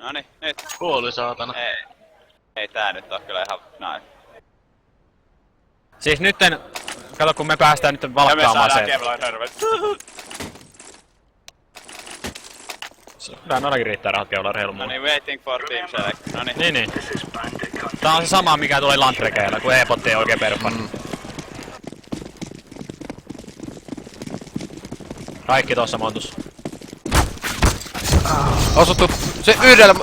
Noniin, nyt. Kuoli saatana. Ei tää nyt oo kyllä ihan näin. Siis nytten, kato kun me päästään nyt valkkaamaan se. Ja me saadaan Kevlar Hervet. Tää ainakin riittää rahat Kevlar Helmuun. Noniin, waiting for team select. Noniin. Niin. Tää on se sama mikä tuli Landrekeillä, kun E-potti ei oikein perfan. Kaikki tossa montus. Osuttu. Se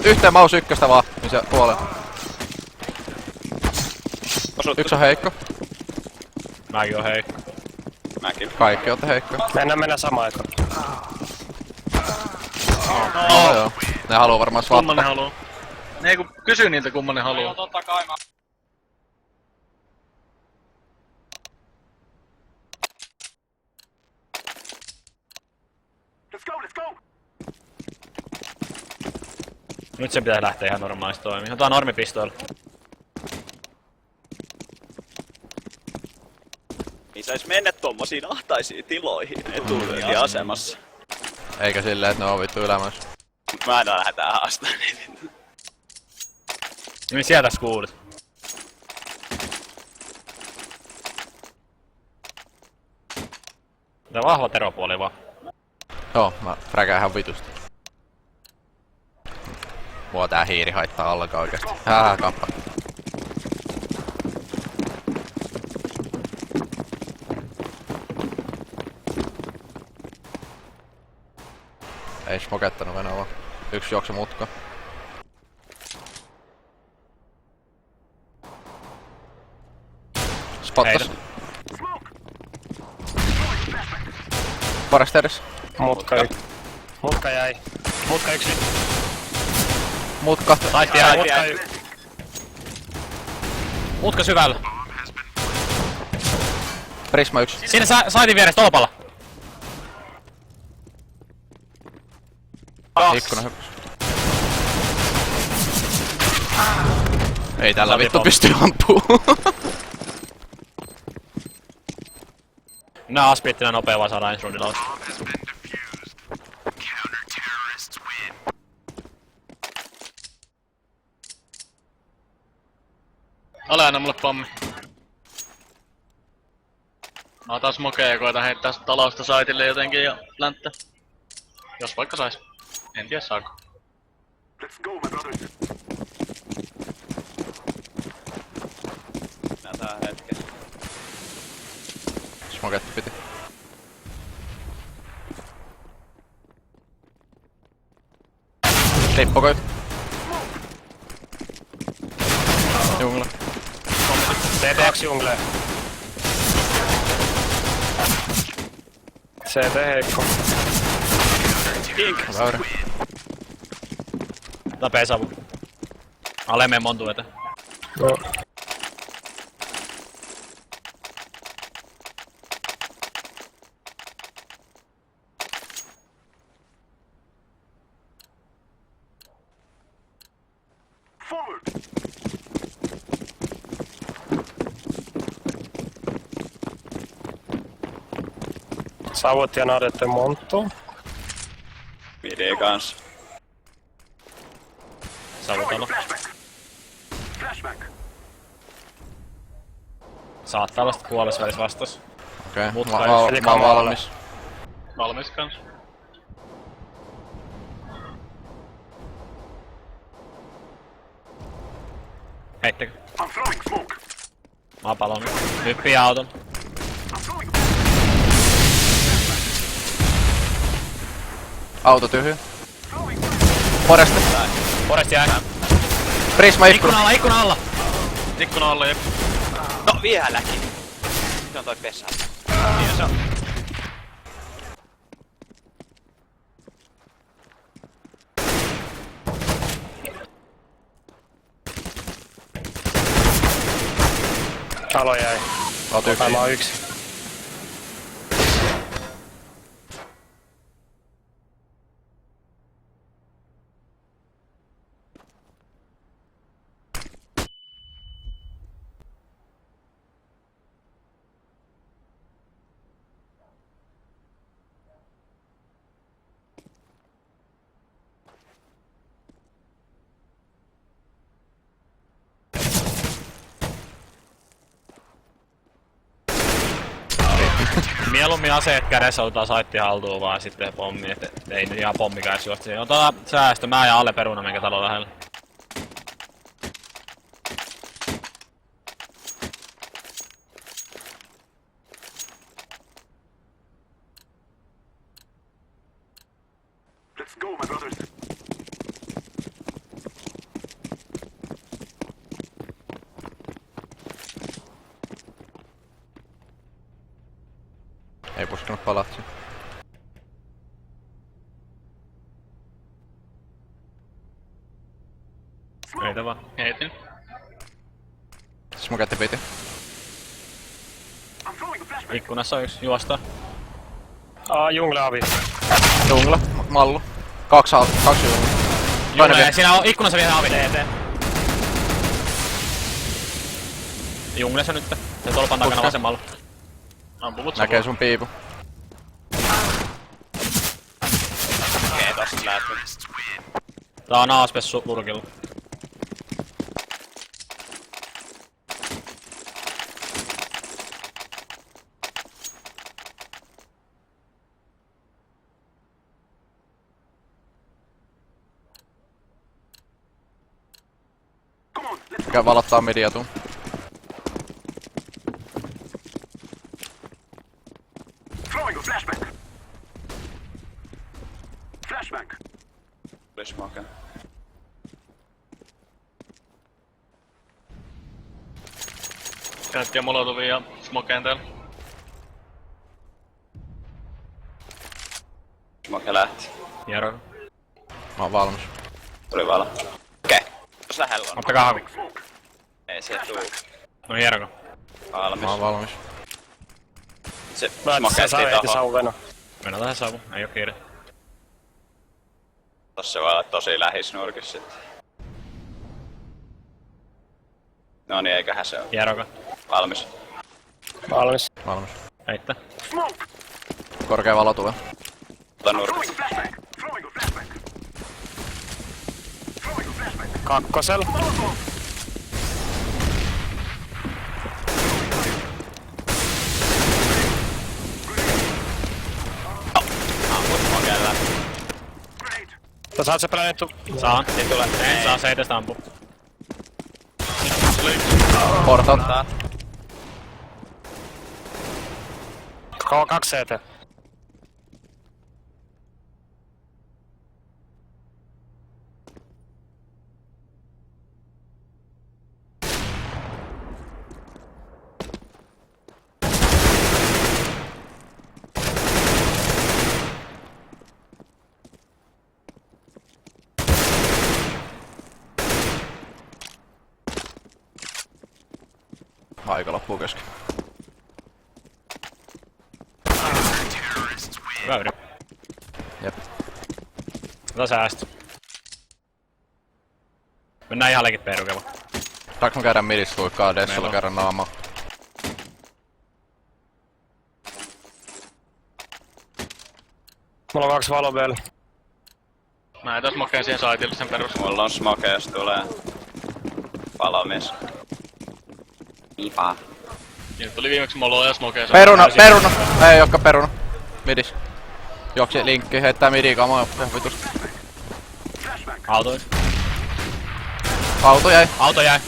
yhteen maus ykköstä vaan, niin se puolen. Osuttu. Yksi on heikko. Mäkin on heikko. Mäkin. Kaikki ootte heikkoja. Mennään samaan aikaan. No joo. Ne haluu varmaan Kumman ne swappa. haluu? Ei kun kysy niiltä kumman ne haluu. Joo, totta kai mä... Nyt se pitäisi lähteä ihan normaalisti toimimaan. Otetaan normipistooli. Niin sais mennä tommosiin ahtaisiin tiloihin etulyöntiasemassa. Eikä silleen, että ne on vittu ylämässä. Mut mä en lähdetään haastaan niin. Niin sieltä kuulit. Tää on vahva teropuoli vaan. Joo, mä fräkään ihan vitusti. Mua tää hiiri haittaa ollenkaan oikeesti. Kappa. Ei smokettanut Venäjä vaan. Yksi juoksu mutka. Spottas. Forest edessä. Mutka jäi. Mutka yksi. Mutka. Taitti jää. Mutka yksi. Mutka syvällä. Prisma yksi. Siinä saitin vieressä tolpalla. Ikkuna hyppys. Ei tällä vittu pysty ampuu. Nää aspiittina nopea vaan saadaan ensi rundilla. Ole aina mulle pommi. Mä otan smokea ja koitan heittää talosta saitille jotenkin ja länttä. Jos vaikka sais. En tiedä saako. Näytään hetken. Smoketti piti. Lippokoi. Jungle. CT1 jungle. CT heikko. Väyrä. Tapee savu. Alemme montu eteen. No. Savut ja nadette monttu. Midi kans. Savutalo. Saattaa vasta puolessa välissä vastas. Okei, Mutka mä yksi. oon valmis. Valmis kans. Heittekö? Mä palon nyt. Hyppii auton. Auto tyhjä. Forest. Forest jää. Prisma ikkuna. Ikkuna alla! Ikkuna alla jep. No vieläkin. Se on toi pesä. Niin se on. Talo jäi. Oot yksi. Mä oon yksi. Mieluummin aseet kädessä otetaan saitti haltuun vaan sitten pommi, et ei nyt ihan pommikaan edes juosta. Otetaan säästö, mä ja alle peruna minkä talon lähellä. Let's go, my brothers. Ei puskenut palatsi. Heitä vaan. Heitin. Smoketti piti. I'm throwing a flashbang. Ikkunassa on yksi, juosta. Jungle avi. Jungla, mallu. Kaksi jungla. Toinen Jungle, vielä. siinä on ikkunassa vielä avi TT. Junglessa nyt. Se tolpan takana Puske. vasemmalla. Ampuvut Näkee sun piipu. Okei, tosta läpi. Tää on Aaspes urkilla. Come on, let's Käy valottaa midia tuu. throwing a flashbang. Flashbang. Tuli smoke. Käyttiä molotovia ja smokeen täällä. Smoke lähti. Jero. Mä oon valmis. Tuli valo. Okei. Tos lähellä on. Ottakaa haku. Ei se tuu. No Jerko. Valmis. Mä oon valmis. Se Mä et sä smoketti saa tohon. sauvena. Mennään tähän saavu. Ei oo kiire. Tossa voi olla tosi lähisnurkissa sitten. No niin, eiköhän se oo. Jerko. Valmis. Valmis. Valmis. Heittä. Smoke. Korkea valo tulee. Ota nurkista. Throwing a flashbang. Throwing a flashbang. Throwing a flashbang. Kakkosel. Molotov. Ampus smokeen läpi. Grenade. Sä saat se planettu. Saan. Ei tule. En saa seitestä ampua. Portal. K2 CT. Aika loppuu kesken. Hyvä ydin. Jep. Ota säästö. Mennään ihan legit perukeva. Saanko mä käydä midis kuikkaa Meillä Dessulla on. kerran naamaa? Mulla on 2 valo vielä. Mä heitän smokeen siihen saitille sen perus. Mulla on smoke, jos tulee. Valmis. Ipa. Siinä tuli viimeksi moloa ja smokeen. Peruna! Peruna! Ei olekaan peruna. Midis. Joksi linkki, heittää midi kamaa vitusta. Auto. Auto jäi. Auto jäi.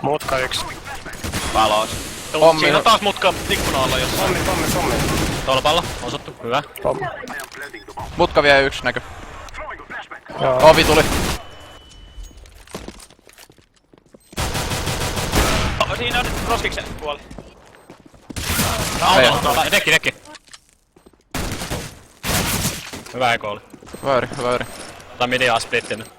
Mutka 1. Valos. Pommi. Siinä on taas mutka ikkuna alla jos. Pommi. Tolpalla. Osuttu. Hyvä. Pommi. Mutka vie yksi näkö. Throwing a flashbang. Joo. Ovi tuli. Oh, siinä on roskiksen puoli. Auto. Dekki. Hyvä eko oli. Hyvä yri. Tää midi on splitti nyt.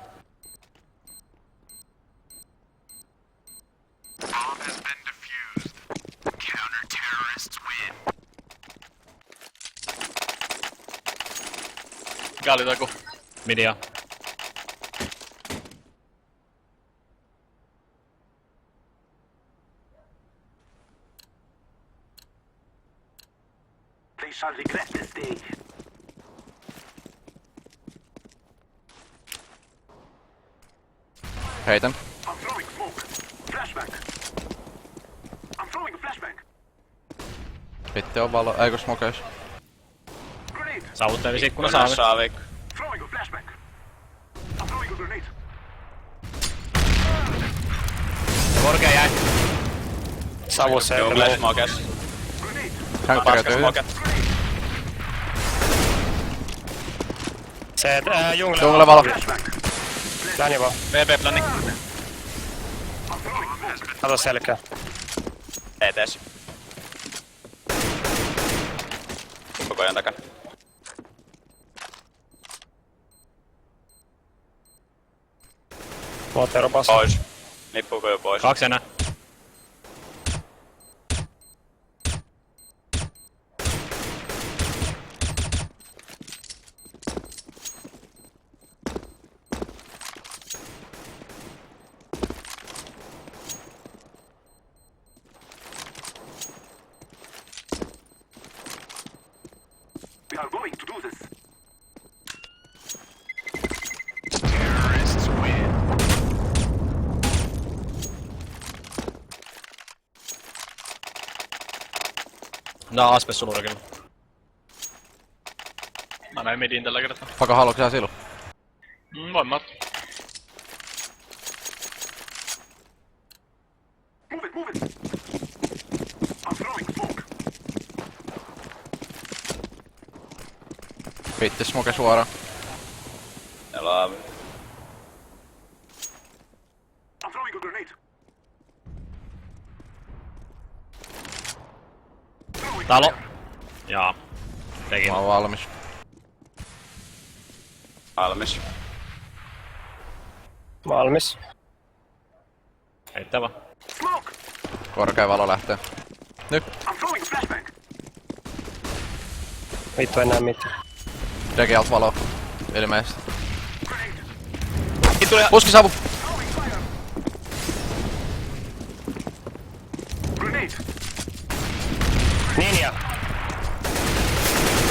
Mikä oli taku? Midi on. They shall regret this day. Heitän. I'm throwing smoke. Flashbang. I'm throwing Pitti on valo, eikö smokeis? Grenade. Saavuttelis ikkuna Ikkuna saavi. saavi. Throwing a flashback. I'm throwing a grenade. Korkea jäi. Savussa ei Jungle ole. smokes. Grenade. Känkkärä Paska tyhjä. smoke. Se jungle. Jungle valo. Läni vaan. VP plani. Kato selkää. ETS. Koko ajan takana. Mootero pass. Pois. Nippuuko jo pois? 2 enää. We are going to do this. Nää on aspe sulurikilla. Mä näin midin tällä kertaa. Pako haluatko sä silu? Voin mä ottaa. Move it, move it. I'm throwing smoke. Pitti smoke suoraan. Elää. I'm throwing a grenade. Talo. Jaa. Tekin. Mä oon valmis. Valmis. Valmis. Heittää vaan. Smoke. Korkea valo lähtee. Nyt. I'm throwing a flashbang. Vittu enää mitään. Degi alt valo. Ilmeisesti. Tulee. Puski savu! Grenade. Ninja.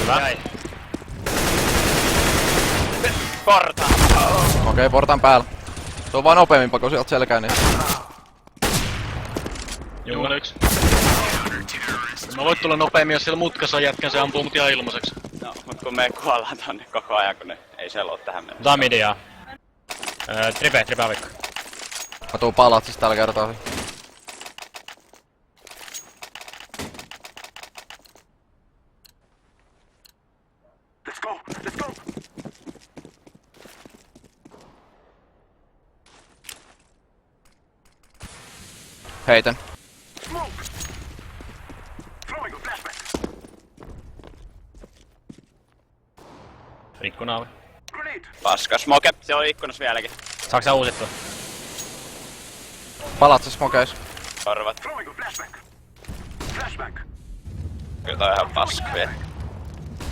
Hyvä. Jäi. Porta. Okei, portaan päällä. Se on vaan nopeammin pako sieltä selkään, niin... Jungle 1. Mä voit tulla nopeammin, jos siellä mutkassa on jätkä, se ampuu mut ihan ilmaiseksi. No, mut kun me kuollaan tonne koko ajan, kun ne ei siellä oo tähän mennessä. Tää on midia. Tripe vaikka. Mä tuun palatsis tällä kertaa. Let's go. Let's go. Heitän. Smoke. Throwing a flashbang. Ikkuna auki. Grenade. Paska smoke. Se on ikkunas vieläkin. Saaks sä uusittua? Palatsis smokeis. Korvat. Throwing a flashbang. Flashbang. Kyllä tää on ihan paska vielä.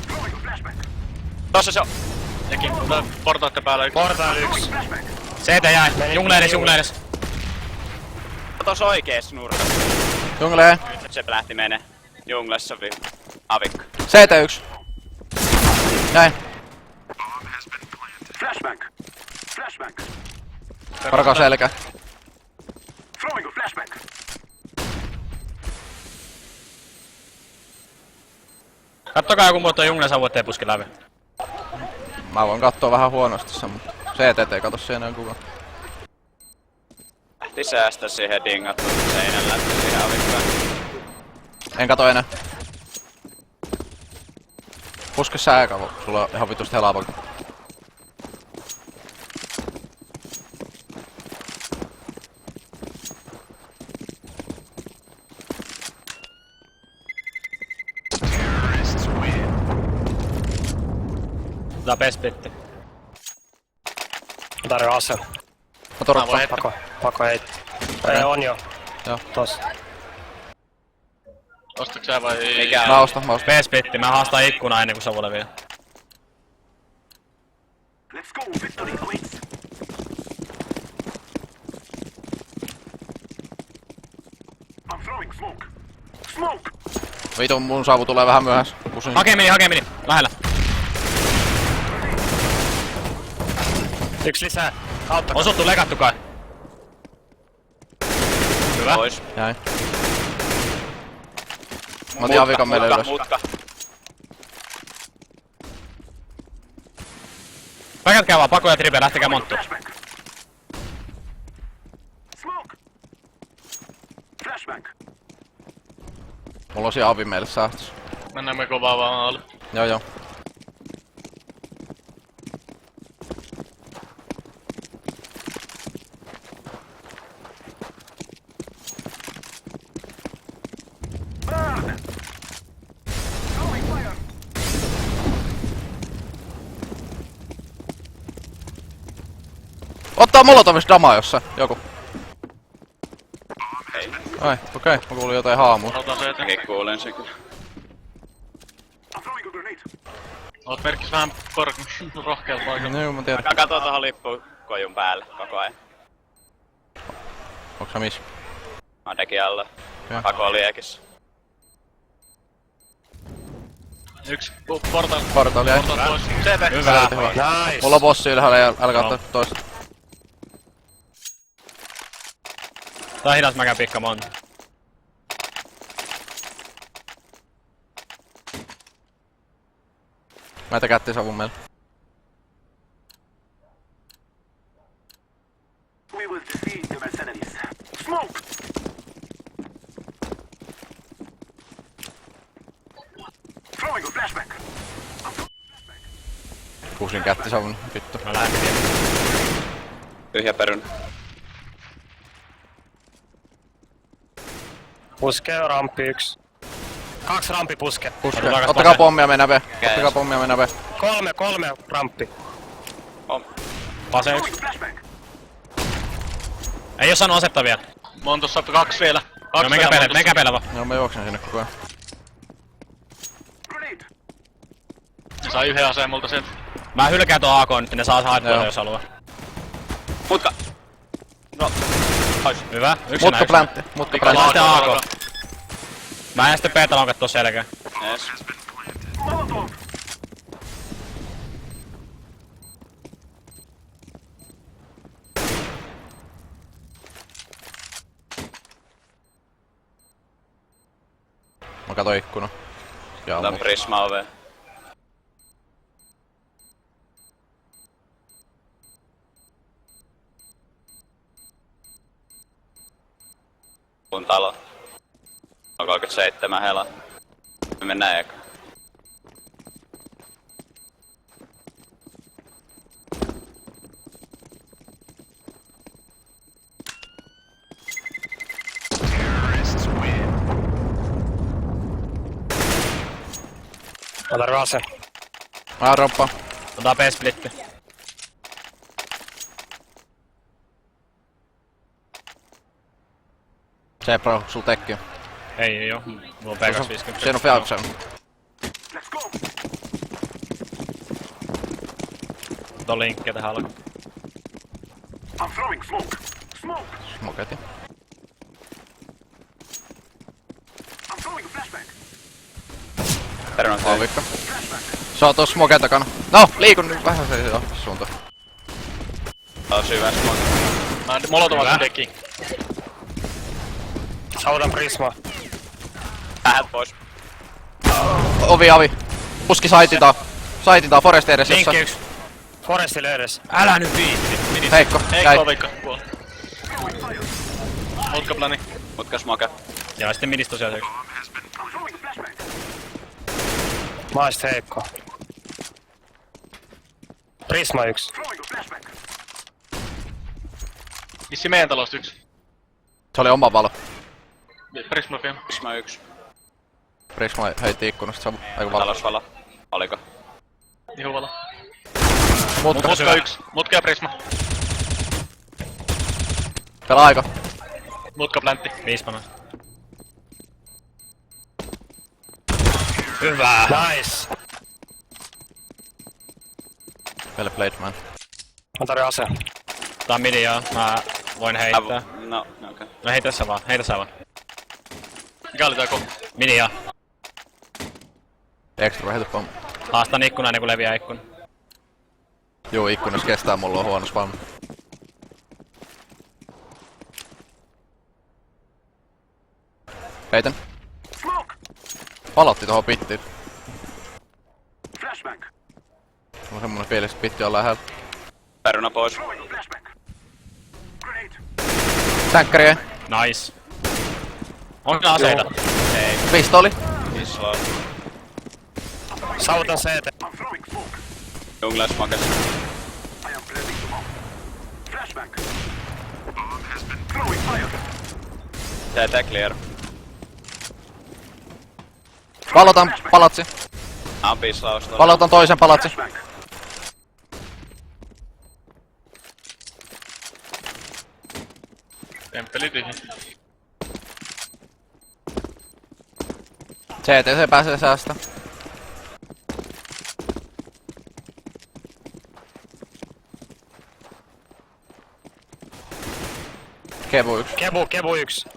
Throwing a flashbang. Tossa se on. Nekin portaatte päällä yksi. Portaali 1. Flashbang. CT jäi. Jungle edes. Tossa oikees nurkassa. Jungle. Nyt se lähti menee. Junglessa avikko. CT1. Jäi. Flashbang. Flashbang. Korkaa selkä. Throwing a flashbang. Kattokaa joku muuttaa Jungle savu, ettei puski läpi. Mä voin kattoo vähän huonosti sen, mutta CT ei kato siinä kukaan. Lähti säästä siihen dingattu seinän läpi siihen avikkoon. En kato enää. Puske sä eka, sulla on ihan vitusti helaa pako. Tää pespitti. Mä tarjoan aseen. Mä torottaa. Pako heitti. Ei, on jo. Joo. Tossa. Ostaks sä vai? Mikä? Mä ostan. Pespitti, mä haastan ikkuna ennen kuin savulle vielä. Let's go. Victory awaits. I'm throwing smoke. Smoke. Vitun mun savu tulee vähän myöhässä. Pusin. Hakee mini. Lähellä. Yksi lisää. Auttakaa. Osuttu, lekattu kai. Hyvä. Pois. Jäi. Mä otin avikan meille ylös. Mutka. Päkätkää vaan, Pako ja Tripe, lähtekää monttuun. Smoke. Flashbang. Mulla on siinä avi meille sähtös. Mennään me kovaa vaan alle. Joo. Burn. Throwing fire. Ottaa molotovista damaa jossain, joku. Ei. Ai, okei. Mä kuulin jotain haamua. Otan se eteen. Mäkin kuulen sen kyllä. I'm throwing a grenade. Oot merkis vähän rohkealla paikalla. Joo, mä tiedän. Mä katon tohon lippukojun päälle koko ajan. Onks sä missä? Mä oon dekin alla. Joo. Pako oli ekissä. Yksi portaali. Portaali jäi. Portaali pois. CT. Hyvä. Nice. Mulla on bossi ylhäällä ja älkää Joo. ottaa toista. Tää on hidas, mä käyn pikka monta. Mä etä kättisavun meille. We will defeat the mercenaries. Smoke. Throwing a flashbang. Kuusin kättisavun, vittu. Mä lähden pitiin. Tyhjä perun. Puskee rampi 1. 2 rampi puske. Puske. Otetaan takas Ottakaa pase. pommia mennä B. Ottakaa pommia mennä B. 3 rampi. Pase Throwing yks. a flashbang. Ei oo saanut asetta vielä. Mä oon tossa 2 vielä. No menkää peillä vaan. Joo, mä juoksen sinne koko ajan. Grenade. Ne sai yhden aseen multa sieltä. Mä hylkään tuon AK nyt, ne saa hardpointa Joo. jos haluaa. Mutka. No. Ois. Hyvä, yksi Mutka näin. pläntti. Mutka Pika pläntti. Lähtee laakoo, AK. Mä en sitten B-talon kattoo selkää. Yes. Molotov. Mä katon ikkuna. Ja Otan Prisma ove. Kun talo. On 37 hela. Me mennään eka. Mä tarvitsen ase. Mä roppaan. Otetaan B-splitti. Zebra, sul tekki on. Ei oo. Mulla on P250. Siinä on Fiaxen. Let's go. Tuo linkki tähän alkuun. I'm throwing smoke. Smoke. Smoketi. I'm throwing a flashbang. Perun on Aavikka. Se on tossa smoken takana. No, liikun nyt vähän se suuntaan. on syvä smoke. Mä molotovasin deki. Sautan prismaa. Lähet pois. Ovi avi. Puski saitintaa. Saitintaa foresti edessä Linkki jossain. yks. Forestille edes. Älä nyt viitti. Minis. Heikko. Jäi. Heikko vikka kuoli. Mutkaplani. Mutka smoke. Ja sitten midis tosiaan se yks. I'm throwing a flashbang. Maist heikko. Prisma 1. Throwing a flashbang. Missi meidän talosta yksi. Se oli oma valo. Prisma film. Prisma 1. Prisma heitti ikkunasta savu. Eiku valo. Talousvalo. Oliko? Ihuvala. Mutka. Mutka yksi. Mutka ja prisma. Pelaa aika. Mutka pläntti. 5 panas. Hyvä. Nice. Well played, man. Mä tarvitsen ase. Tää on midi joo. Mä voin heittää. No, okei. No heitä sä vaan. Heitä sä vaan. Mikä oli tää koko? Midi joo. Extra heitä pommi. Haastan ikkunaa ennen kuin leviää ikkuna. Juu, ikkunas kestää, mulla on huono spam. Heitän. Smoke. Palotti tohon pittiin. Flashbang. On semmonen fiilis, että pitti on lähellä. Peruna pois. Throwing flashbang. Grenade. Tänkkäri ei. Nice. Onko aseita? Ei. Pistoli. Islaa. Sautan CT. I'm throwing smoke. Jungla smokes. I am planting the bomb. Flashbang. Bomb has been throwing fire. CT clear. Valotan palatsi. Ampislaus. Valotan toisen palatsi. Flashbang. Temppeli tyhjä. CT pääsee säästä. Kevu 1. Kevu 1.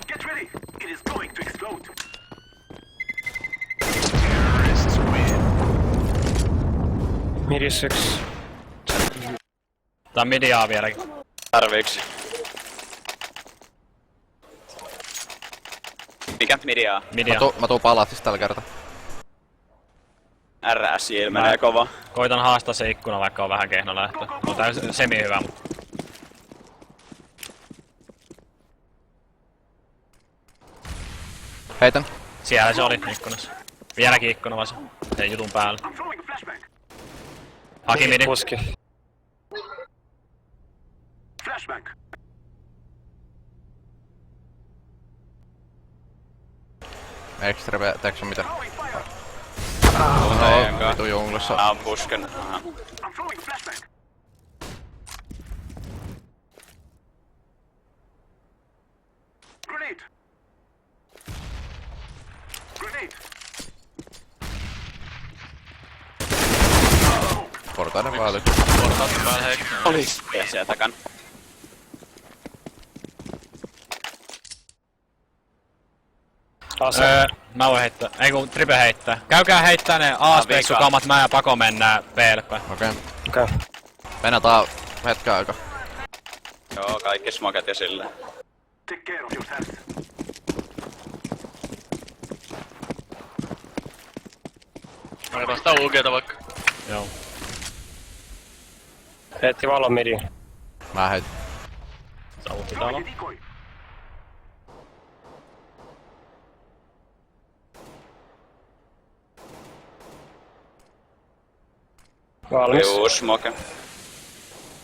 Get ready. It is going to explode. Midis 1. Tää on midiaa vieläkin. Tarviiks? Mikä midiaa? Midia. Mä tuun palatsista tällä kertaa. RSJ menee kova. Koitan haastaa se ikkuna, vaikka on vähän kehno lähtö. On tää semi hyvä, mut Heitän. siellä se oli ikkunassa. Vieläkin ikkuna vasa. Sen jutun päällä. I'm throwing a flashbang. Haki midi. Puski. Flashbang. Extra teks on mitä? Throwing fire. No, vitu junglissa. Mä oon pusken. Aha. I'm throwing a flashbang. Grenade. Grenade. Portaiden päälle. Portaat päällä heikko. Olis. Ja siellä takan. Ase. Mä voin heittää. Ei kun Tripe heittää. Käykää heittää ne A-speksukamat, mä ja Pako mennään B-lle päin. Okei. Okei. Venataan hetken aika. Joo, kaikki smoket ja silleen. Take care of yourselves. Otetaan sitä UG:tä vaikka. Joo. Heitti valon midi. Mä heitin. Savutti talo. Decoy. Valmis. Juu, smoke.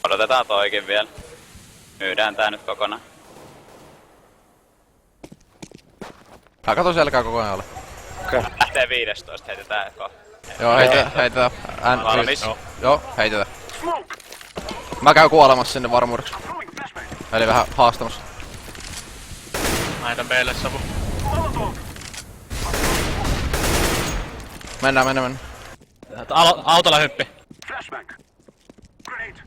Odotetaan toikin vielä. Myydään tää nyt kokonaan. Mä katon selkää koko ajan alle. Okei. Lähtee 15, heitetään Joo, heitetään. Valmis. Joo, heitetään. Smoke. Mä käyn kuolemassa sinne varmuudeksi. Throwing flashbang. Eli vähän haastamassa. Mä heitän B:lle savu. Molotov. Mennään. Autolla hyppi. Flashbang. Grenade.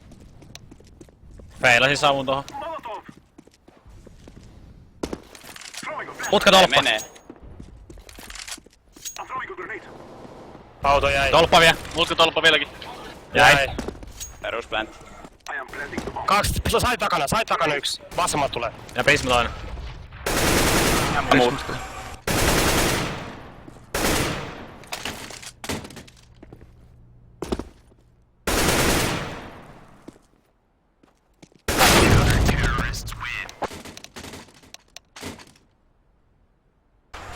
Feilasin savun tohon. Molotov. Throwing a flashbang. Putka tolppa. Menee. I'm throwing a grenade. Auto jäi. Tolppa vie. Mutka tolppa vieläkin. Jäi. Perusplant. I am planting the bomb. 2. Sai takana 1. Vasemmat tulee. Ja Prisma toinen. Muut.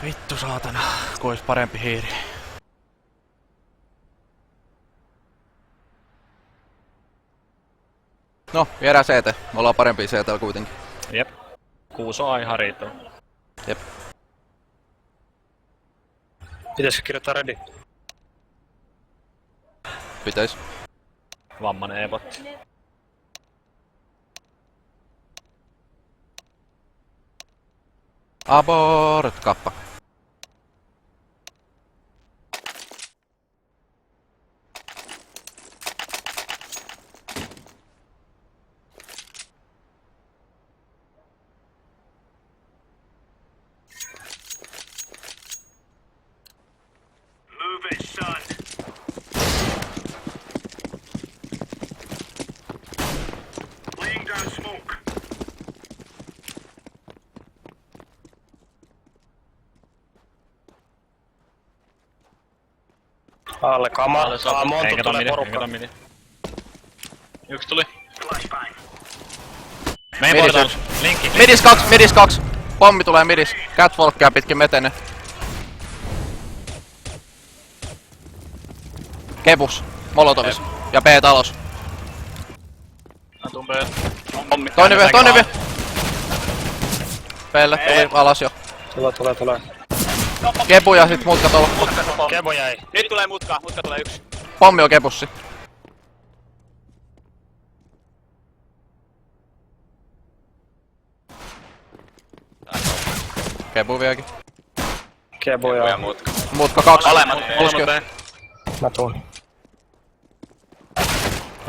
Vittu saatana. Kun ois parempi hiiri. No, viedään CT. Me ollaan parempia CT kuitenkin. Jep. Kuuso on ihan riittävä. Jep. Pitäisikö kirjoittaa ready? Pitäis. Vammanen e-botti. Abort kappa. Move it, son. Laying down smoke. Alle kama. Alle saa. Montu Enkä tulee midi, porukka. enkä midi. Yksi tuli. Flashbang. Main Midis portal. yksi. Linkki. Midis 2. Pommi tulee midis. Catwalkia pitkin metene. Kepus. Molotovis. Ja B-talos. Mä tuun B. Toinen vie. Pelle tuli alas jo. Tulee. Kepu ja sit mutka tuolla. Kepo jäi. Nyt tulee mutka tulee yksi. Pommi on kepussi. Kepu vieläkin. Kepo Ja ja mutka. Mutka 2. Molemmat Puske. mä tuun.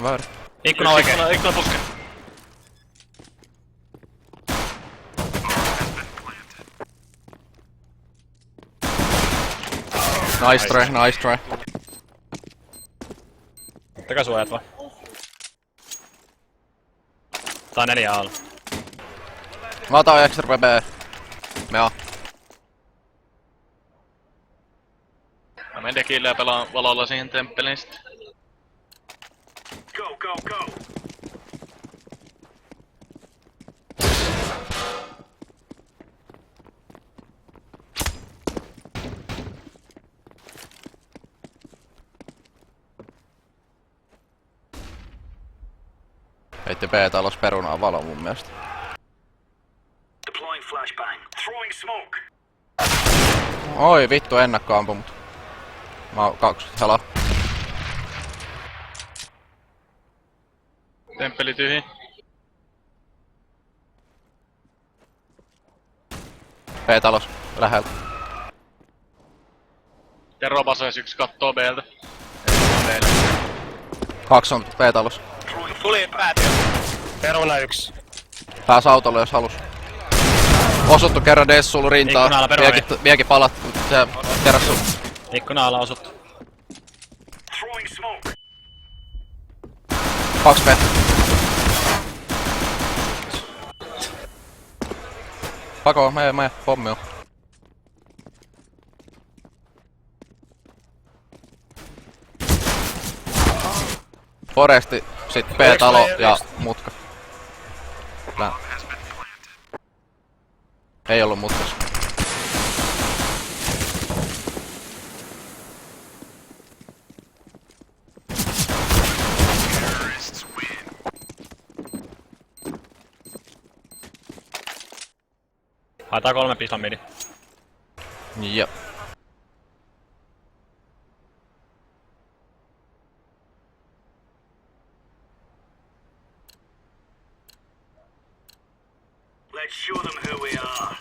Väärin. Ikkuna oikein. Ikkuna puske. Nice try. Ottakaa suojat vaan. Tää on 4 alla. Mä otan extra B. Me A. Mä menen dekille ja pelaan valolla siihen temppeliin sit. Go. Heitti B-talos perunaa valo mun mielestä. Deploying flashbang. Throwing smoke. Oi vittu ennakkoampumut. Mä oon 20 halaa. Temppeli tyhjä. B-talos lähellä. Tero Bases yksi kattoo B:ltä. 2 on B-talos. Tuli päätyä. Peruna 1. Pääs autolle jos halus. Osuttu kerran Dessul rintaa. Ikkuna alla peruna Viekin palat. Se terassu. Ikkuna alla osuttu. Throwing smoke. 2 B. Pako, me, pommi on. Foresti, sit B-talo ja mutka. Tää. Ei ollu mutkas. Haetaan 3 pislan midi. Jep. Let's show them who we are.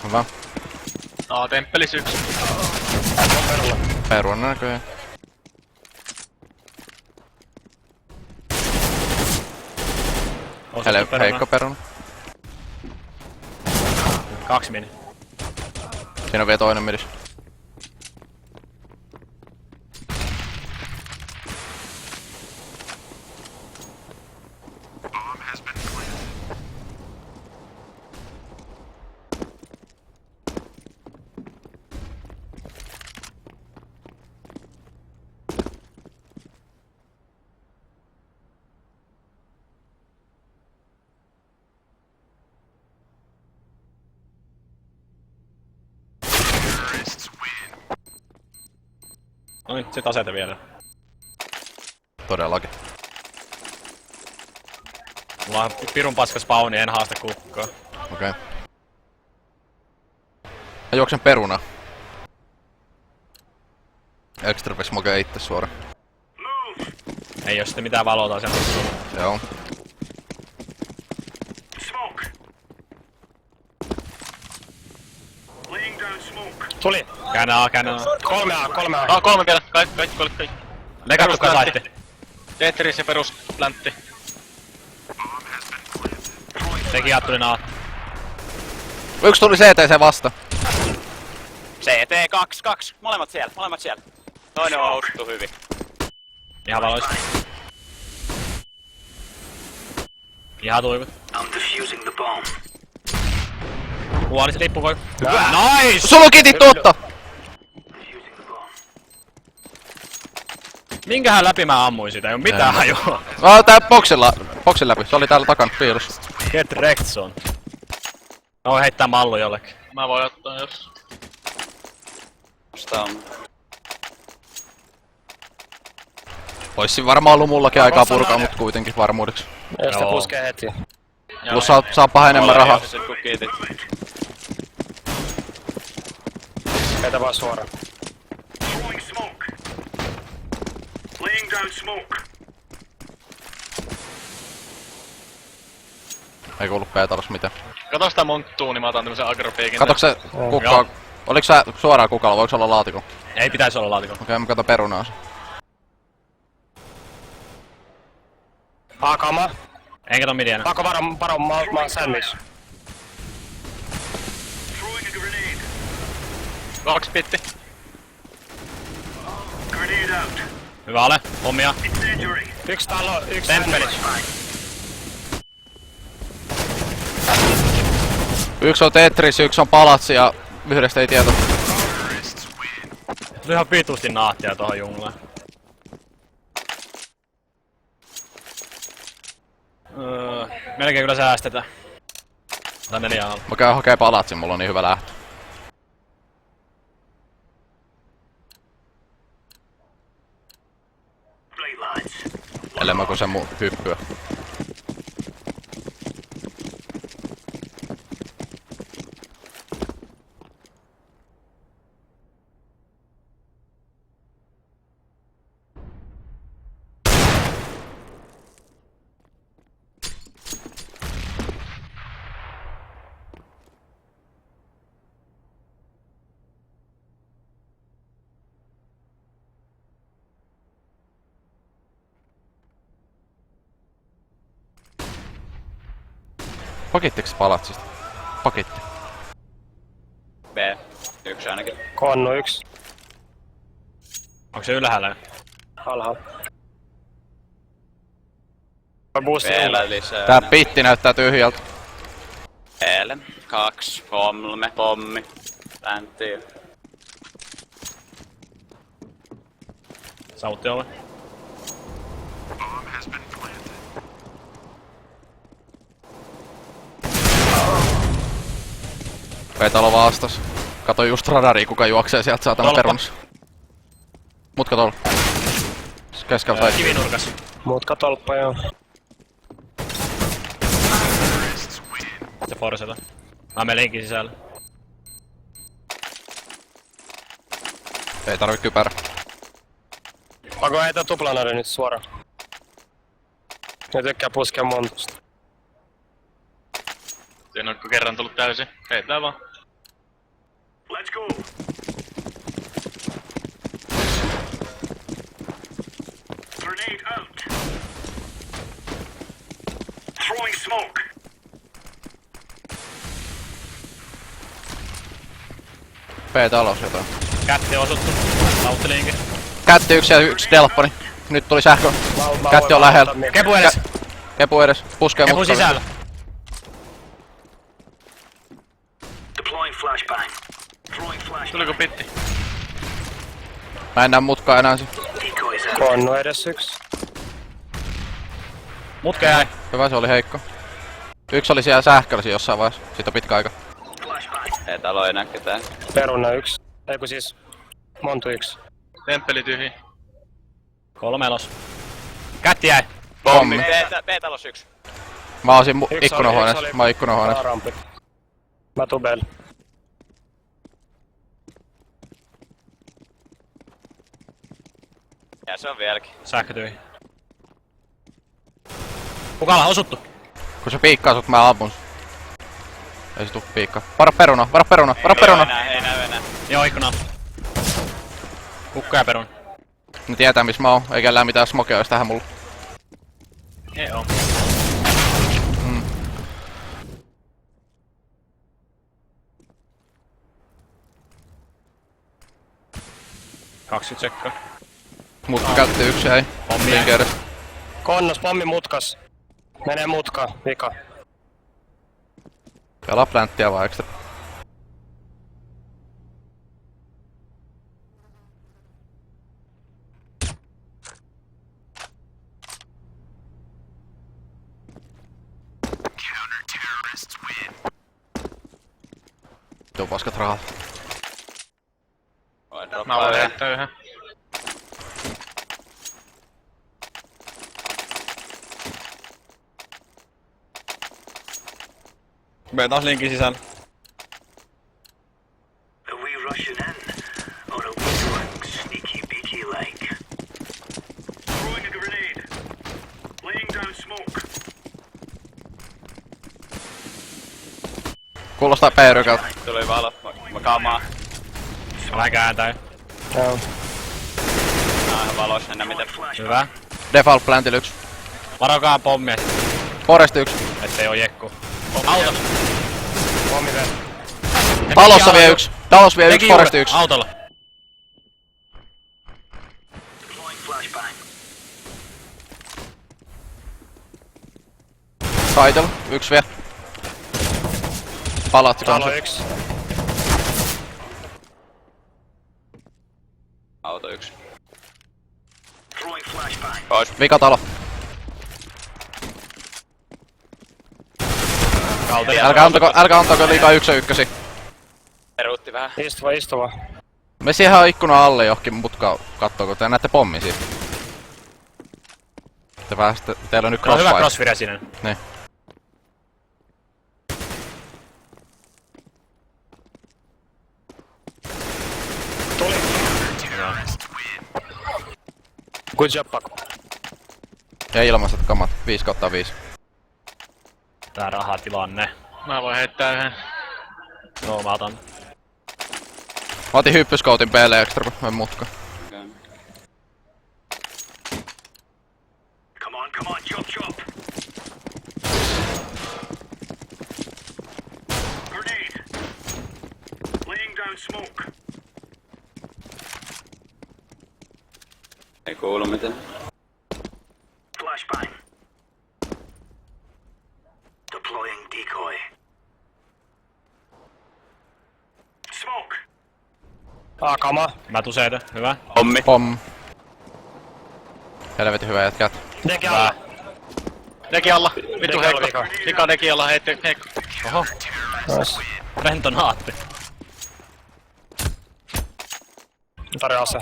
Hyvä. Temppelis yksi. Perun näköjään. Osuttu peruna. Heikko peruna. 2 midi. Siinä on vielä toinen midis. No niin, sit aseita vielä. Todellakin. Mulla on pirun paska spawni, en haasta kukkaa. Okei. Mä juoksen peruna. Extra smoke itse suoraan. Ei oo sitten mitään valota sen. Joo. Smoke. Laying down smoke. Tuli. Käännä A. 3A. 3 vielä. Kaikki. Legattukaa saitte. Tetris ja perus pläntti. Sekin tuli A. Yksi tuli CTC vasta. CT 2. Molemmat siellä. Toinen on housuttu hyvin. Ihan valoissa. Ihan tuikut. I'm defusing the bomb. Huoli se lippu voi. Nice! Sulla on kitit totta! Defusing the bomb. Minkähän läpi mä ammuin sitä? Ei oo mitään hajua. Tää boksin läpi. Se oli täällä takana piilossa. Get wrecked, son. Mä voin heittää mallu jollekin. Mä voin ottaa jos... Musta on. Ois varmaan ollut mullakin aikaa purkaa, mut kuitenkin varmuudeksi. Jos te Joo. puskee heti. Plus saappa enemmän rahaa. Sit kun kiitit. Heitä vaan suoraan. Throwing smoke. Laying down smoke. Ei kuulu P-talossa mitään. Kato sitä monttuu, niin mä otan tämmösen agropiikin. Katokse Joo. kukkaa? Oliks sä suoraan kukalla? Voiks olla laatikko? Ei pitäisi olla laatikko. Okei, mä katon perunaa. A-kama. En kato midiänä. Pako varo, mä oon sandwich. Throwing a grenade. 2 pitti. Grenade out. Hyvä ole. Hommia. Incendiary. Yksi talo, yksi Temppeli. sandwich. Yksi on Tetris, yksi on Palatsi ja yhdestä ei tieto. Tuli ihan vitusti naattia tohon junglaan. Melkein kyllä säästetään. Tai 4 alla. Mä käyn hakee Palatsin, mulla on niin hyvä lähtö. Blade lines. Ellei mä kun sen mun hyppyä. Pakittiko se Palatsista? Pakitti. B. Yksi ainakin. Konnu yksi. Onko se ylhäällä? Alhaalla. Mä boostin Vielä lisää. Tää pitti näyttää tyhjältä. B:lle. 2, 3, pommi. Länttiin. Sautti ole. Bomb has been planted. P-talo vastas. Kato just radaria, kuka juoksee sieltä saatana Tolppa. perunassa. Mutka tuolla. Keskellä sai. Kivinurkas. Mutka tolppa joo. Se forseta. Mä menen linkin sisällä. Ei tarvi kypärä. Pako heitä tuplanari nyt suoraan. Ne tykkää puskea montusta. Siinä on kerran tullut täysin. Heitää vaan. Let's go. Grenade out. Throwing smoke. P-talos jotain. Kätti osuttu. Sautti linkin. Kätti yksi ja yksi delpponi. Nyt tuli sähkö. Kätti on lähellä. Kepu edes. Kepu edes. Puskee Kepu mutkalle. sisällä. Deploying flashbang. Throwing flashbang. Tuliko pitti? Mä en näe mutkaa enää. Decoys out. Konnu edes yksi. Mutka jäi. Hyvä, se oli heikko. Yksi oli siellä sähköllä jossain vaiheessa. Siitä on pitkä aika. Flashbang. Ei täällä oo enää ketään. Peruna yksi. Eiku siis montu yksi. Temppeli tyhji. 3 elos. Kätti jäi. Pommi. B-talos 1. Mä osin Yksi ikkunahuoneessa. oli- Mä oon ikkunahuoneessa. Rampi. Mä tubel. Ja se on vieläkin. Sähkö tyhjä. Kukalla osuttu. Kun se piikkaa sut, mä ampun. Ei se tuu piikkaa. Varo peruna, varo peruna, varo peruna. Ei näy enää. Joo, ikkuna. Kukka ja perun. Ne tietää missä mä oon, ei kellään mitään smokea ois tähän mulla. Ei oo. 20 sekkaa. Mutka käytti yksi jäi. Pommi. Linkin edes. Konnos, pommi mutkas. Menee mutka, vika. Pelaa planttia vaan ekstra. Tuo paskat rahat. Voi Mä droppaa voin yhden. heittää yhden. Mene taas linkin sisällä. Are we rushing in? Or are we going sneaky beaky like? Throwing a grenade. Laying down smoke. Kuulostaa P-rykältä. Tuli valo. Mä kaamaan. Mä kääntäin. Joo. Mä oon ihan valos enää miten. Hyvä. Default plantilla yksi. Varokaa pommia, Forest yksi. ettei oo jekku. Auto. Pommi vielä. Talossa vie yksi. Talos vie yksi, Forest yksi. Autolla. Deploying flashbang. Title, yksi vie. Palatsi Talo kanssa. 1. Auto yksi. Throwing flashbang. Pois. Vika talo. Älkää antako liikaa ykkösi. Peruutti vähän. Istuva. Me siihen ikkunan alle johonkin mutkaa kattoo, kun te näette pommi siitä. Te pääsette, teillä on nyt No hyvä crossfire. crossfire sinne. Niin. Tuli. Good job, Paku. Ja ilmaiset kamat. 5/5. Tää rahatilanne. Mä voin heittää yhden. Joo, mä otan. Mä otin hyppyskoutin B:lle ekstra, kun mä mutka. Come on, chop chop. Grenade. Laying down smoke. Ei kuulu mitään. Flashbang. Deploying decoy. Smoke. A-kama. Mä tuseiden. Hyvä. Pommi. Pom. Helvetin hyvä jätkät. Deki alla. Deki alla. Vittu Deki alla, heikko. vika. Vika deki alla, heitti heikko. Oho. Nice. Rentonaatti. Tarjoa ase.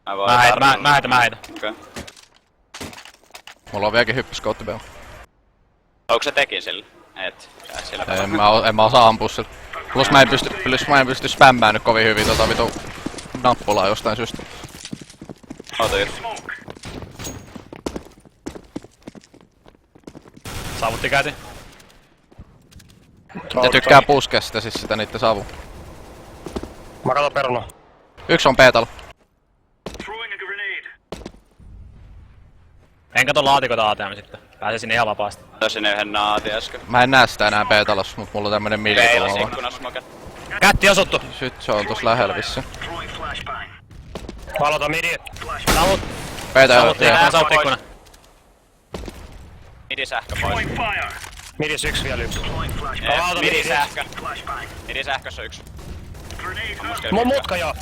Mä voin Mä heitä. Okei. Mulla on vieläkin hyppyskoutti B:llä. Onko se teki sillä? Et. Sä sillä En mä osaa ampua sillä. Plus mä en pysty spämmään nyt kovin hyvin tota vitu nappulaa jostain syystä. Auto yksi. Smoke. Saavutti käytin. Ne tykkää puskea sitä siis sitä niitten savu. Mä katon peruna. Yksi on P-talo. Throwing a grenade. En kato laatikota ATM sitten. Pääsee sinne ihan vapaasti. Tosin yhden naati äsken. Mä en näe sitä enää P-talossa, mut mulla on tämmönen mili Peilas tuolla. ikkunassa moket. Kätti osuttu! Nyt se on tossa lähellä vissi. Throwing flashbang. Valota midi. Savut! P-talo. Savut ikkuna. Midi sähkö pois. Throwing fire. Midis 1 vielä 1. Deploying flashbang. Auto Midi midi. sähkö. Flashbang. Midi sähkössä yksi. Grenade out. Mun mutka jo.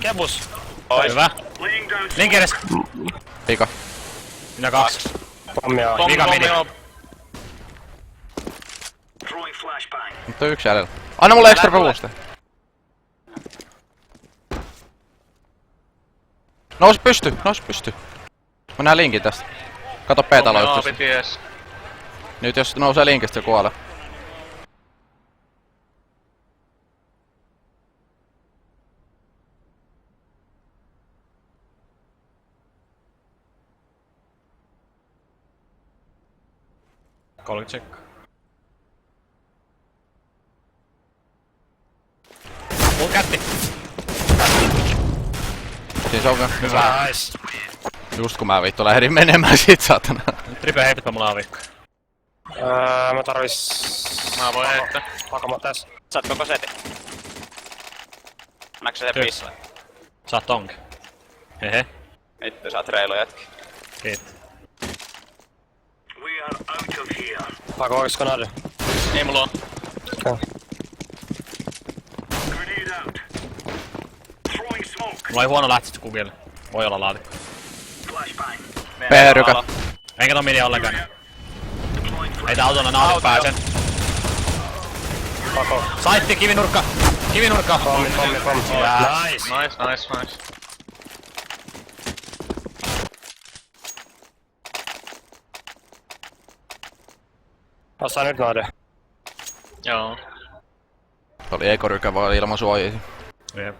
Kebus. Pois. Hyvä. Laying down smoke. Linki edes. Vika. Minä 2. Pommia. Pommi, Vika midi. pommi on. Throwing flashbang. Nyt on yksi jäljellä. Anna mulle extra booste. Nousi pysty. Mä näen linkin tästä. Kato P-talo Pommi yhteydessä. ties. Nyt jos nousee linkistä se kuolee. Check. Mulla kätti. Siinä se on vielä. Hyvä. Nice. Just kun mä vittu lähdin menemään sit saatana. Triple heipitpä mulla on viikko. Mä tarvis... Mä voin heittää. Pakama tässä. Saat koko setin. Saatko se Kyllä. pissa? Saat tonkin. Hehe. Vittu, sä oot reilu jätki. Kiitos. We are out of here. Pako, oiks kanade? Ei mulla on. Okay. Grenade out. Throwing smoke. Mulla ei huono lähtö kukille. Voi olla laatikko. Flashbang. P-rykä. Enkä ton midi ollenkaan. Deploying flash. Ei tää autolla naapit pääsen. Pako. Saitti, kivinurkka! Kivinurkka! Pommi. Hyvä. Nice. Nice. Osaa nyt nade. Joo. Se oli ekorykä vaan ilman suojia. Jep.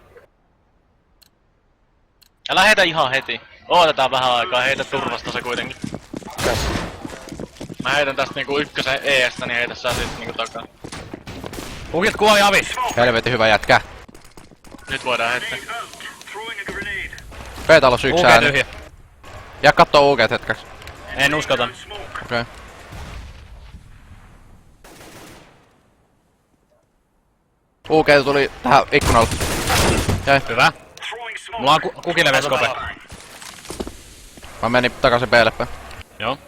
Älä heitä ihan heti. Ootetaan vähän aikaa, heitä turvasta se kuitenkin. Okei. Mä heitän tästä niinku ykkösen eestä, niin heitä sä sit niinku takaa. Kukit kuoli avi! Helvetin hyvä jätkä. Nyt voidaan heittää. Grenade out. Throwing a grenade. P-talos yksi UG ääni. tyhjä. Jää kattoo UG hetkeksi. En uskota. Smoke. Okei. UG tuli tähän ikkunalle. Jäi. Hyvä. Throwing smoke. Mulla on kukille veskope. Mä menin takaisin B:lle päin. Joo.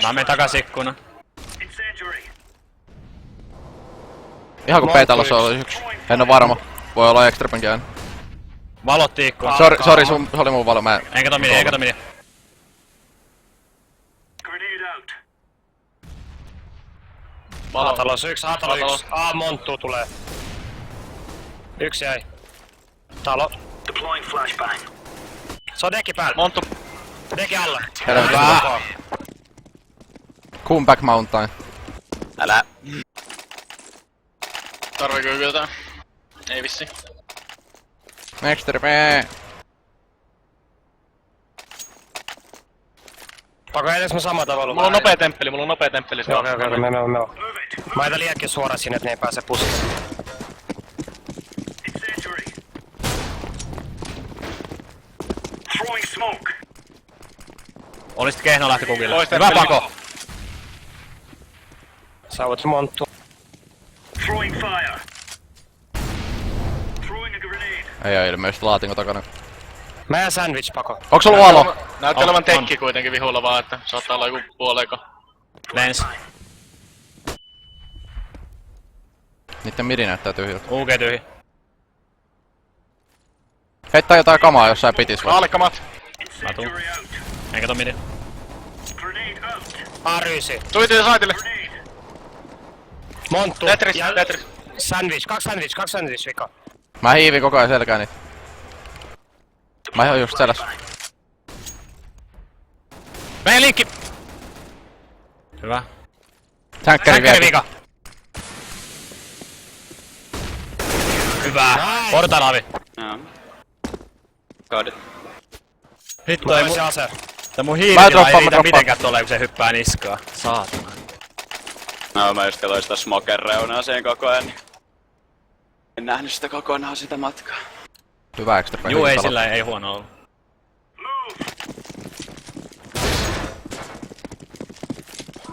Mä menen takas ikkuna. Incendiary. Ihan kun P-talos oli yksi. En oo varma. Voi olla extrapenkin aina. Valotti ikkuna. Sori, se oli mun valo. Mä en... Enkä ton midi. Grenade out. A-talos yksi. A-monttu tulee. Yksi jäi. Talo. Deploying flashbang. Se on dekki päällä. Monttu. Dekki alla. Helvetin hyvä. Comeback mountain. Älä. Tarviiko ykyltää? Ei vissi. Extrape. Pako edes mä sama tavalla. Mulla on nopea temppeli. Se Joo, on. okei, me. Move it. Mä heitän liekki suoraan sinne, et ne ei pääse pussiin. Incendiary. Throwing smoke. Olisit kehno lähti kukille. Pois Hyvä temppeli. pako. Sä voit monttu. Throwing fire. Throwing a grenade. Ei oo ilmeisesti laatinko takana. Mä jään sandwich, Pako. Onks sulla valo? Näytti On, olevan on. tekki kuitenkin vihulla vaan, että saattaa olla joku puoleiko. Lens. Niitten midi näyttää tyhjältä. UG tyhjä. Heittää jotain kamaa jossain pitis vai. Aalekkamat. Incendiary out. Enkä ton midi. Grenade out. A-ryysi. Tuitiin saitille. Grenade. Monttu. Tetris. Sandwich. Kaksi sandwich, Vika. Mä hiivin koko ajan selkää niitä. Mä oon just selässä. Mene linkki! Hyvä. Sänkkäri vielä. vika. Hyvä. Portalavi. Joo. Koodit. Hitto ei Mulla mun... on se ase. Tää mun Mä hiilitila droppaan, ei mä riitä droppaan. mitenkään tolleen, kun se hyppää niskaa. Saatana. No mä just katsoin sitä smoken reunaa siihen koko ajan. En nähnyt sitä kokonaan sitä matkaa. Hyvä extra. Juu, ei sillä ei huono ollut. Move.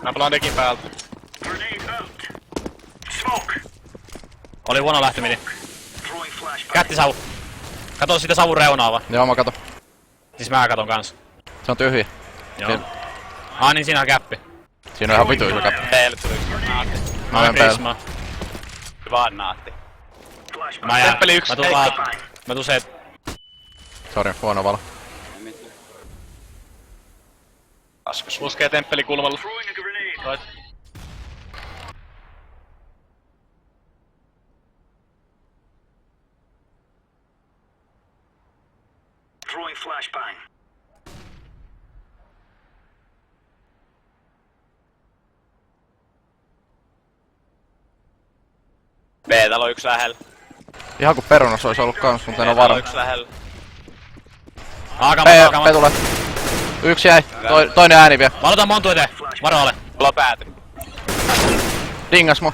Mä pelaan dekin päältä. Grenade out. Smoke. Oli huono lähteminen. Throwing flashbang. Kättisavu. Kato sitä savun reunaa vaan. Joo, mä katon. Siis mä katon kans. Se on tyhjä. Joo. Niin siinä on käppi. Siinä on ihan vitu iso käppä. Teille tuli yksi naatti. Mä menen päälle. Prisma. Vaan naatti. Flashbang. Mä jään. Temppeli yksi, Mä tuun heikko. vaan. Mä tuun se... Sori, huono valo. Paskas. Puskee temppeli kulmalla. Throwing a grenade. Right. Throwing flashbang. B-talo yksi lähellä. Ihan kun perunas olisi ollut kans, mutta en oo B-talo varma. yksi lähellä. Aakamat, P aakamat. tulee. Yksi jäi. Toinen ääni vielä. Valotaan montu eteen. Varo alle. Mulla on pääty. Dingas mu.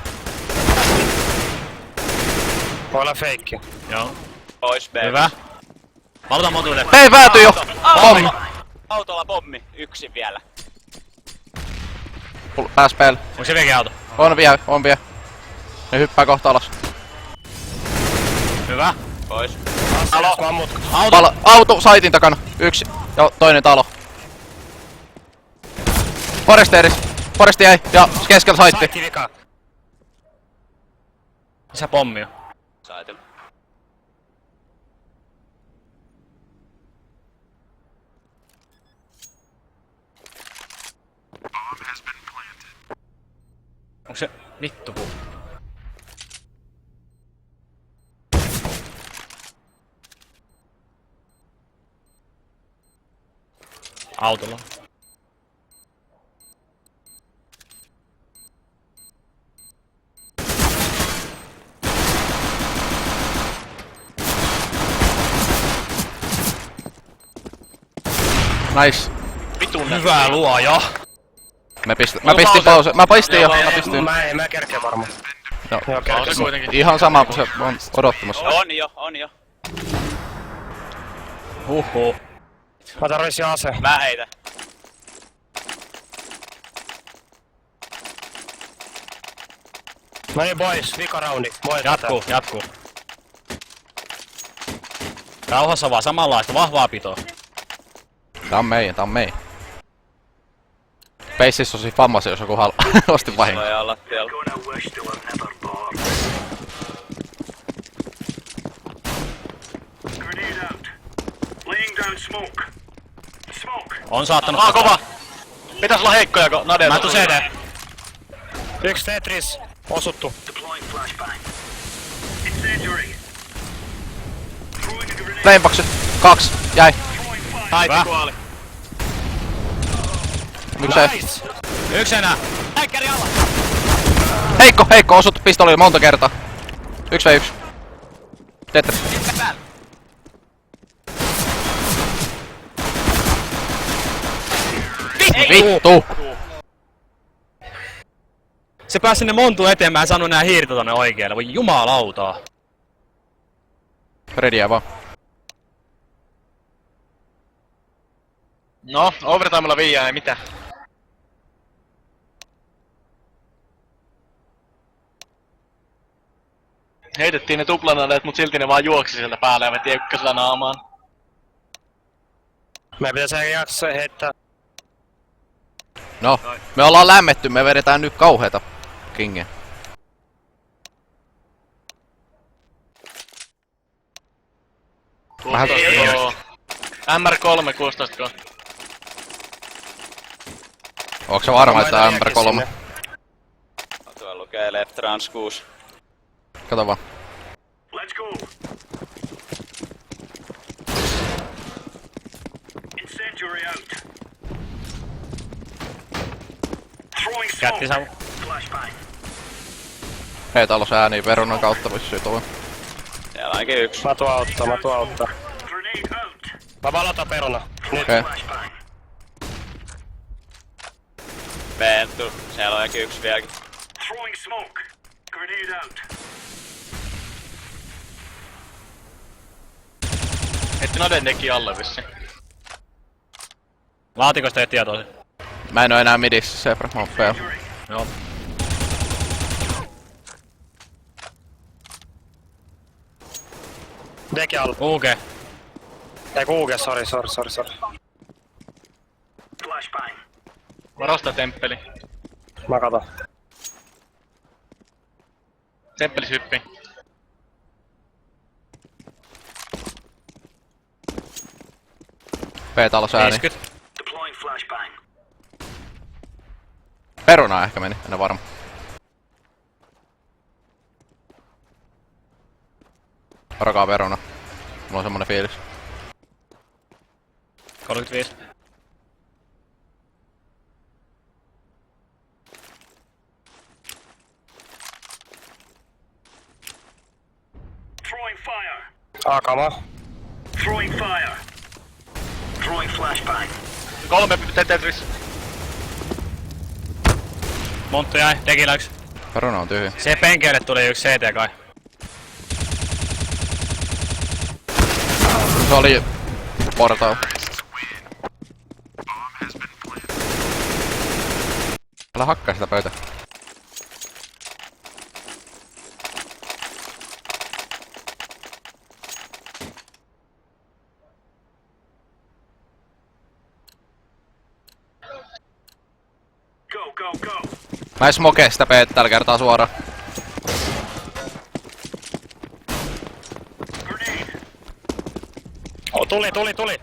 Voi olla feikki. Joo. Pois B. Hyvä. Valotaan montu eteen. Hei, päätyi jo! Pommi. Autolla pommi. Yksin vielä. Pääs PL. Onko se vieläkin auto? On vielä. Ne hyppää kohta alas. Hyvä. Pois. Mammut. Auto saitin takana. Yksi. Ja toinen talo. Foresti jäi. Ja keskellä saitti. Saitti vika. Missä pommi on? Saitilla. Onko se vittu puu? Autolla. Nice. Hyvää luoja. Mä pistin pause. Mä pistin jo. Mä kerkeen varmaan. Joo. Joo, Pause kerkeen. kuitenkin. Ihan sama kuin se on odottamassa. On jo. Huhhuh. Mä tarvitsin ase. Mä heitän. No niin boys, vika roundi. Jatkuu. Rauhassa vaan samanlaista, vahvaa pitoa. Tää on meidän. Peississä on siis vammasi, jos joku osti vahinko. Toi on lattialla. Gonna wish they were never born. Grenade out. Laying down smoke. Smoke. On saattanut... Kova! Pitäis olla heikkoja, kun Nade... Mä tuun CD. Yksi Tetris. Osuttu. Deploying flashbang. Incendiary. Throwing a grenade. Flamebaksi. 2. Jäi. Throwing fire. Saitti kuoli. Yksi ei. Nice. Yksi enää. Heikko. Osuttu pistolilla monta kertaa. 1v1. Tetris. Vittu! Se pääsi sinne montuun eteen, mä en saanut nää hiirtä tonne oikealle. Voi jumalautaa. Frediä vaan. No, overtimella viiää ei mitään. Heitettiin ne tuplanaleet, mut silti ne vaan juoksi sieltä päälle ja veti ykkösellä naamaan. Meidän pitäisi jaksa heittää. No, me ollaan lämmetty, me vedetään nyt kauheeta kingeä. Vähän Joo. MR3 16. Onko se varma, että tää on MR3? Tuolla lukee left trans 6. Kato vaan. Let's go. Incendiary out. Throwing Jätti smoke. savu. Flashbang. Hei, talos ääniä perunan kautta vissiin tuolla. Siellä ainakin yksi. Mä tuun auttaa. Grenade out. Mä valotan peruna. Nyt. Okei. Flashbang. Venttu. Siellä on ainakin yksi vieläkin. Throwing smoke. Grenade out. Heitti Naden neki alle vissiin. Laatikosta ei tietoa. Mä en oo enää midissä, Zebra, mä oon PL. Joo. Deki alla. UG. Ei kuuge, sori. Flashbang. Varosta temppeli. Mä katon. Temppelis hyppi. P-talos ääni. 50. Deploying flashbang. Peruna ehkä meni, en oo varma. Varokaa peruna. Mulla on semmonen fiilis. 35. Throwing fire. Akama. Throwing fire. Throwing flashbang. 3 Tetris. Monttu jäi, tekillä yksi. Peruna on tyhjä. Se penkeille tuli yksi CT kai. Se oli portaal. Älä hakkaa sitä pöytä. Go, go, go. Mä en smokee sitä peet tällä kertaa suoraan. Grenade. Oh, tuli.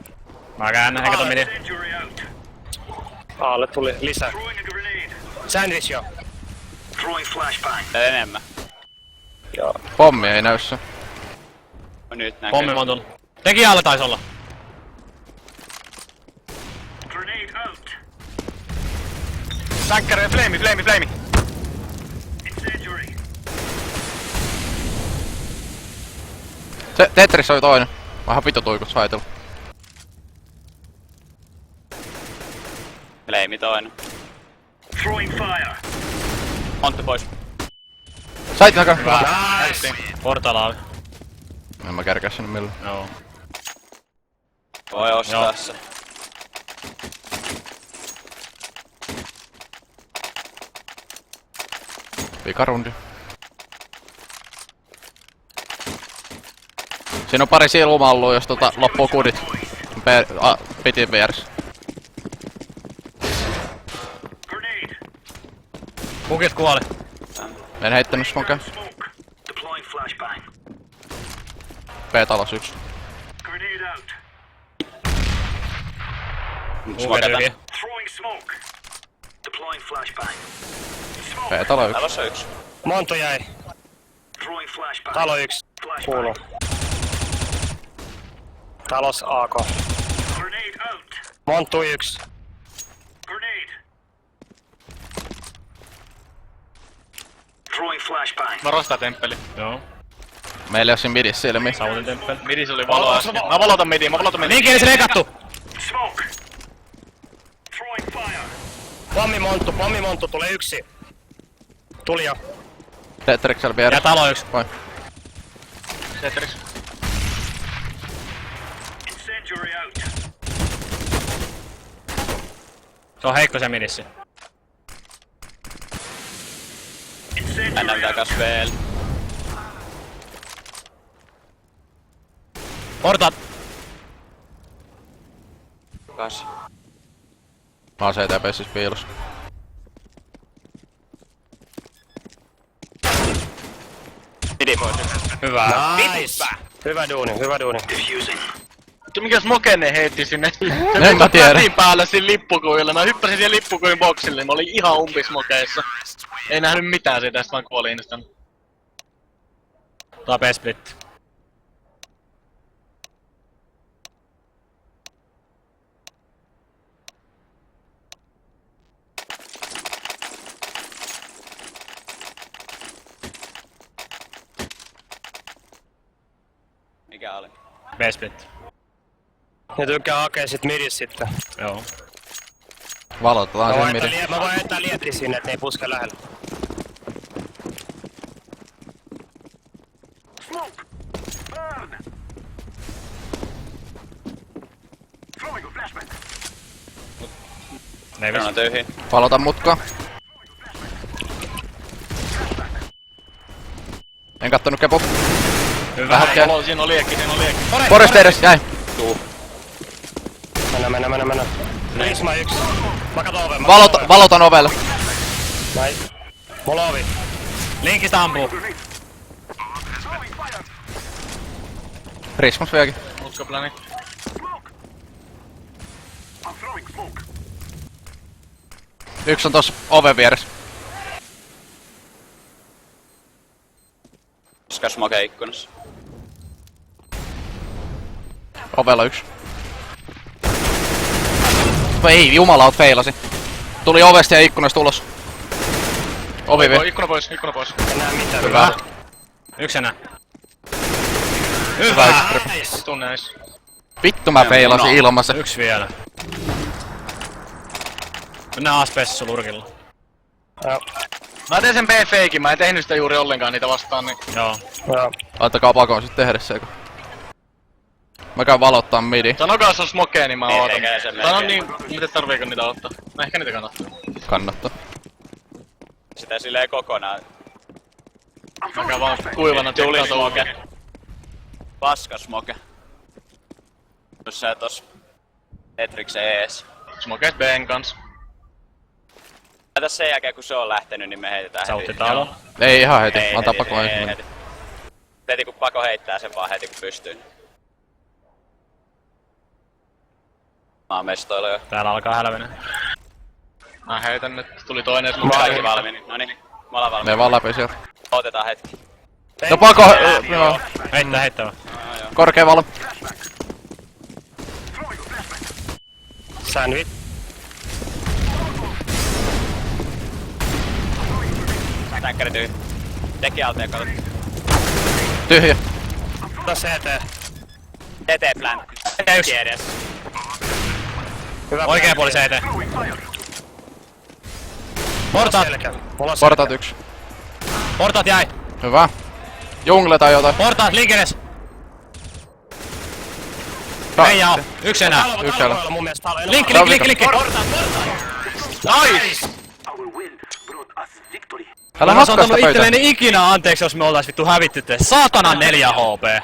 Mä käännän, eikä toi midi. Incendiary out. Aalle tuli lisää. Throwing a grenade. Sandwich jo. Throwing flashbang. Enemmän. Joo. Pommi ei näyssä. No nyt näkyy. Pommi on tullut. Tekijä alle taisi olla. Grenade out. Sänkkäri, fleimi! Incendiary. Se Tetris oli toinen. Vähän vitu tuikut saitella. Leimi toinen. Throwing fire. Montti pois. Sait näkö? Nice. Portalaavi. En mä kärkää sinne millään. Joo. Voi ostaa Joo. se. Pikarundi. Siinä on pari silmallua, jos loppuu kudit. Piti vieressä. Grenade. Kukit kuoli. En heittänyt smokea. Smoke. Deploying flashbang. B-talos 1. Grenade out. Smoketa. Kukit Throwing smoke. Deploying flashbang. Smoke. B-talo 1. Talossa yksi. Montu jäi. Throwing flashbang. Talo 1. Kuuluu. Talos AK. Grenade out. Monttu 1. Grenade. Throwing flashbang. Varastaa temppeli. Joo. Meillä ei oo siinä midissä silmiä. Savutin temppeli. Midis oli valo äsken. Mä valotan midiin. Linkki se leikattu! Smoke. Throwing fire. Pommi Monttu, tulee 1. Tuli jo. Tetriksellä Ja vieressä. talo yksi. Vai? Tetris. Incendiary out. Se on heikko se midissi. Incendiary Mennään out. takas vielä. Portaat! Kas. Mä oon CTP siis piilossa. Midi pois. Hyvä. Nice. Hyvä duuni. Diffusing. Mikä smokenne heitti sinne? En mä tiedä. Mätin päällä siinä lippukuvilla. Mä hyppäsin siihen lippukuin boksille. Mä olin ihan umpismokeissa. Ei nähnyt mitään siitä, tästä vaan kuoli instant. Tää B-split. Mikä oli? B-split. Ne tykkää hakee sit midis sitten. Joo. Valotetaan sen midi. Mä voin jättää lietti sinne, et ne ei puske lähellä. Smoke. Burn. Throwing a flashbang. Nevis. On tyhjä. Valota mutkaa. En kattonut kepu. Hyvä. Okei. Valo, siinä on liekki. Forest edes jäi. Mennä. Prisma 1. Mä katon oven. Valotan ovelle. Nice. Mulla on ovi. Linkistä ampuu. Prismus vieläkin. Mutkaplani. Smoke. I'm throwing smoke. Yksi on tossa oven vieressä. Koska smoke ikkunassa. Ovella yksi. Ei, jumalaut feilasi. Tuli ovesta ja ikkunasta ulos. Ovi vielä. Ikkuna pois. En näe mitään. Hyvä. Yksi enää. Hyvä. Nice. Tunneis. Vittu mä feilasin ilmassa. Yksi vielä. Mennään A-spessissä lurkilla. Joo. Mä tein sen B-fakein. Mä en tehnyt sitä juuri ollenkaan niitä vastaan, niin... Joo. Laittakaa pakon sit tehdä se. Mä käyn valottaa midi. Sanokaa jos on smokea, niin mä ootan. tekee sen Sano melkein. niin, miten tarviiko niitä ottaa? No ehkä niitä kannattaa. Kannattaa. sitä silleen kokonaan. Mä käyn vaan kuivana Tuli tsekkaa smoke. Paska smoke. Jos sä tos Tetriksen ees. Smokes B:n kans. Laita sen jälkeen kun se on lähtenyt, niin me heitetään Sautti heti. talo. Ei ihan heti, Ei antaa heti, Pako ei ensin. heti. Heti kun Pako heittää sen vaan heti kun pystyy. Mä oon mestoilla jo. Täällä alkaa hälvenä. Mä heitän nyt, tuli toinen Kaikki smoke. valmiini. Noniin. Me ollaan Me valmiini. vaan läpi sieltä. Otetaan hetki. No Pako, joo. Heittää vaan. Korkea valo. Sandwich. Tänkkäri tyhjä. Teki alta ja kato. Tyhjä. Tässä CT. TT plant. Teki edes. Hyvä. Oikea puoli CT. Portaat! Selkä. Mulla on Portaat selkä. yksi. Portaat jäi! Hyvä. Jungle tai jotain. Portaat, linkeres! No, Ei jao, yksi enää. Yksi Talo siellä. mun mielestä talo. Linkki, Tää on linkki, linkki, linkki! Nice! Our win brought us victory. Älä Mä oon hakkaa sitä antanut pöytää. itselleni ikinä anteeksi, jos me oltais vittu hävitty te. Saatana 4 HP.